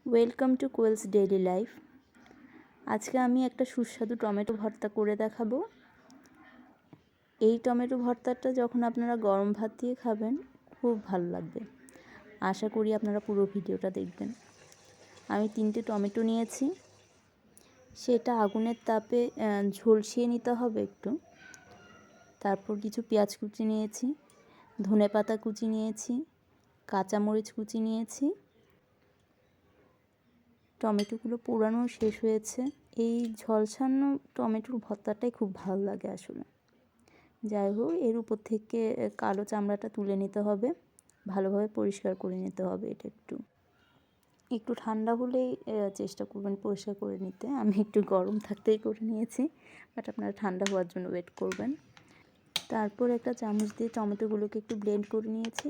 Welcome to Koel's daily life. আজকে আমি একটা সুস্বাদু টমেটো ভর্তা করে দেখাবো। এই টমেটো ভর্তাটা যখন আপনারা গরম ভাত দিয়ে খাবেন খুব ভালো লাগবে। আশা করি আপনারা পুরো ভিডিওটা দেখবেন। আমি 3টে টমেটো নিয়েছি, সেটা আগুনের তাপে ঝলসিয়ে নিতে হবে একটু। তারপর কিছু পেঁয়াজ কুচি নিয়েছি, ধনেপাতা কুচি নিয়েছি, কাঁচামরিচ কুচি নিয়েছি। টমেটোগুলো পোড়ানো শেষ হয়েছে। এই ঝলসানো টমেটোর ভর্তাটাই খুব ভালো লাগে আসলে। যাই হোক, এর উপর থেকে কালো চামড়াটা তুলে নিতে হবে, ভালোভাবে পরিষ্কার করে নিতে হবে। এটা একটু ঠান্ডা হলেই চেষ্টা করবেন পরিষ্কার করে নিতে। আমি একটু গরম থাকতেই করে নিয়েছি, বাট আপনারা ঠান্ডা হওয়ার জন্য ওয়েট করবেন। তারপর একটা চামচ দিয়ে টমেটোগুলোকে একটু ব্লেন্ড করে নিয়েছি।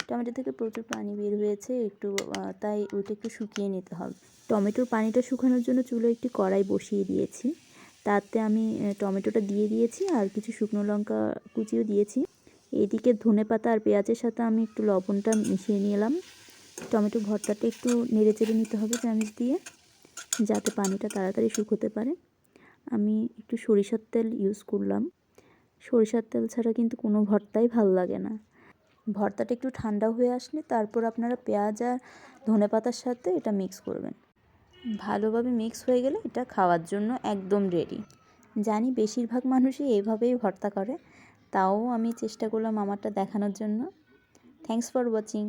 টমেটো থেকে প্রচুর পানি বের হয়েছে একটু, তাই ওইটা একটু শুকিয়ে নিতে হবে। টমেটোর পানিটা শুকানোর জন্য চুলোয় একটি কড়াই বসিয়ে দিয়েছি। তাতে আমি টমেটোটা দিয়ে দিয়েছি আর কিছু শুকনো লঙ্কা কুচিও দিয়েছি। এদিকে ধনেপাতা আর পেঁয়াজের সাথে আমি একটু লবণটা মিশিয়ে নিলাম। টমেটো ভর্তাটা একটু নেড়ে চেড়ে নিতে হবে চামচ দিয়ে, যাতে পানিটা তাড়াতাড়ি শুকোতে পারে। আমি একটু সরিষার তেল ইউজ করলাম। সরিষার তেল ছাড়া কিন্তু কোনো ভর্তাই ভালো লাগে না। ভর্তাটা একটু ঠান্ডা হয়ে আসলে তারপর আপনারা পেঁয়াজ আর ধনেপাতার সাথে এটা মিক্স করবেন। ভালোভাবে মিক্স হয়ে গেলে এটা খাওয়ার জন্য একদম রেডি। জানি বেশিরভাগ মানুষই এইভাবেই ভর্তা করে, তাও আমি চেষ্টা করলাম আমারটা দেখানোর জন্য। Thanks for watching.